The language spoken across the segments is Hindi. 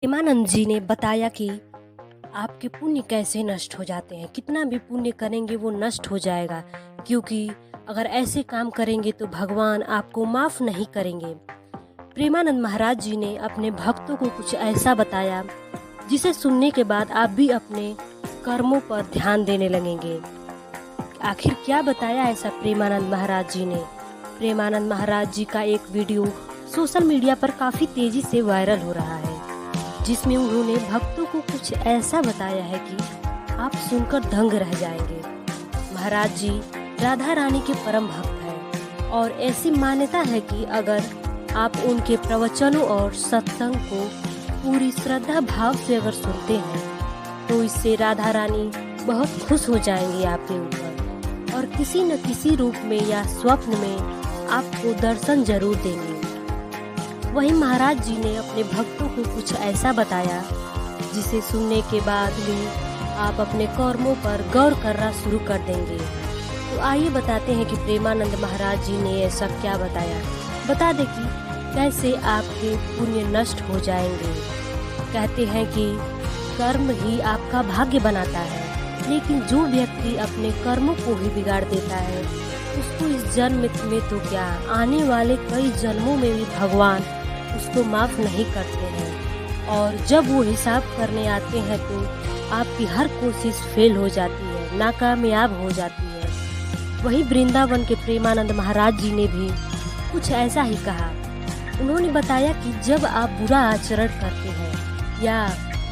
प्रेमानंद जी ने बताया कि आपके पुण्य कैसे नष्ट हो जाते हैं। कितना भी पुण्य करेंगे वो नष्ट हो जाएगा, क्योंकि अगर ऐसे काम करेंगे तो भगवान आपको माफ़ नहीं करेंगे। प्रेमानंद महाराज जी ने अपने भक्तों को कुछ ऐसा बताया जिसे सुनने के बाद आप भी अपने कर्मों पर ध्यान देने लगेंगे। आखिर क्या बताया ऐसा प्रेमानंद महाराज जी ने? प्रेमानंद महाराज जी का एक वीडियो सोशल मीडिया पर काफ़ी तेज़ी से वायरल हो रहा है, जिसमें उन्होंने भक्तों को कुछ ऐसा बताया है कि आप सुनकर दंग रह जाएंगे। महाराज जी राधा रानी के परम भक्त हैं और ऐसी मान्यता है कि अगर आप उनके प्रवचनों और सत्संग को पूरी श्रद्धा भाव से अगर सुनते हैं तो इससे राधा रानी बहुत खुश हो जाएंगी आपके ऊपर और किसी न किसी रूप में या स्वप्न में आपको दर्शन जरूर देंगे। वहीं महाराज जी ने अपने भक्तों को कुछ ऐसा बताया जिसे सुनने के बाद भी आप अपने कर्मों पर गौर करना शुरू कर देंगे। तो आइए बताते हैं कि प्रेमानंद महाराज जी ने ऐसा क्या बताया। बता दें कि कैसे आपके पुण्य नष्ट हो जाएंगे। कहते हैं कि कर्म ही आपका भाग्य बनाता है, लेकिन जो व्यक्ति अपने कर्मों को ही बिगाड़ देता है उसको इस जन्म में तो क्या, आने वाले कई जन्मों में भी भगवान उसको माफ़ नहीं करते हैं। और जब वो हिसाब करने आते हैं तो आपकी हर कोशिश फेल हो जाती है, नाकामयाब हो जाती है। वहीं वृंदावन के प्रेमानंद महाराज जी ने भी कुछ ऐसा ही कहा। उन्होंने बताया कि जब आप बुरा आचरण करते हैं या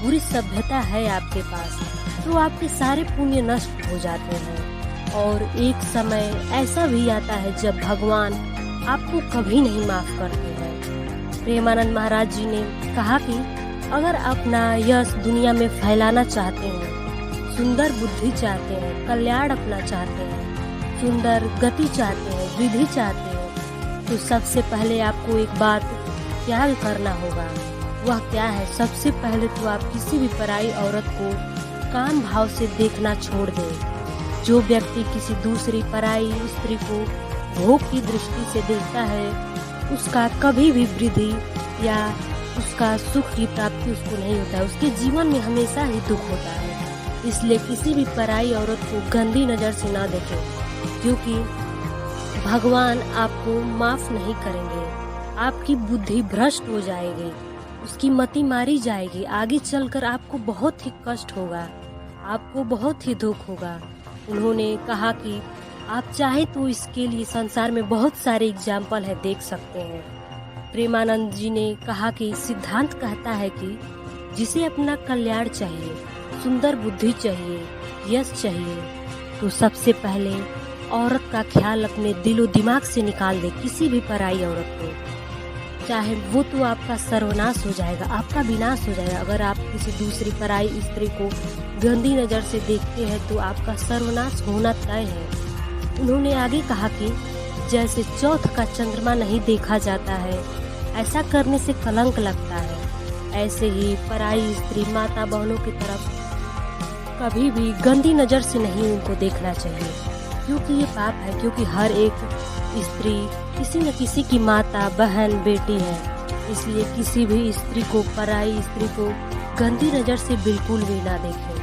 बुरी सभ्यता है आपके पास तो आपके सारे पुण्य नष्ट हो जाते हैं और एक समय ऐसा भी आता है जब भगवान आपको कभी नहीं माफ़ करते हैं। प्रेमानंद महाराज जी ने कहा कि अगर अपना यश दुनिया में फैलाना चाहते हैं, सुंदर बुद्धि चाहते हैं, कल्याण अपना चाहते हैं, सुंदर गति चाहते हैं, विधि चाहते हैं, तो सबसे पहले आपको एक बात त्याग करना होगा। वह क्या है? सबसे पहले तो आप किसी भी पराई औरत को काम भाव से देखना छोड़ दें। जो व्यक्ति किसी दूसरी पराई स्त्री को भोग की दृष्टि से देखता है उसका कभी भी वृद्धि या उसका सुख की प्राप्ति उसको नहीं होता है, उसके जीवन में हमेशा ही दुख होता है। इसलिए किसी भी पराई औरत को गंदी नज़र से ना देखें, क्योंकि भगवान आपको माफ़ नहीं करेंगे। आपकी बुद्धि भ्रष्ट हो जाएगी, उसकी मति मारी जाएगी। आगे चलकर आपको बहुत ही कष्ट होगा, आपको बहुत ही दुख होगा। उन्होंने कहा कि आप चाहे तो इसके लिए संसार में बहुत सारे एग्जाम्पल है, देख सकते हैं। प्रेमानंद जी ने कहा कि सिद्धांत कहता है कि जिसे अपना कल्याण चाहिए, सुंदर बुद्धि चाहिए, यश चाहिए, तो सबसे पहले औरत का ख्याल अपने दिलो दिमाग से निकाल दे। किसी भी पराई औरत को, चाहे वो तो आपका सर्वनाश हो जाएगा, आपका विनाश हो जाएगा। अगर आप किसी दूसरी पराई स्त्री को गंदी नज़र से देखते हैं तो आपका सर्वनाश होना तय है। उन्होंने आगे कहा कि जैसे चौथ का चंद्रमा नहीं देखा जाता है, ऐसा करने से कलंक लगता है, ऐसे ही पराई स्त्री माता बहनों की तरफ कभी भी गंदी नज़र से नहीं उनको देखना चाहिए, क्योंकि ये पाप है। क्योंकि हर एक स्त्री किसी न किसी की माता, बहन, बेटी है। इसलिए किसी भी स्त्री को, पराई स्त्री को गंदी नज़र से बिल्कुल भी ना देखें।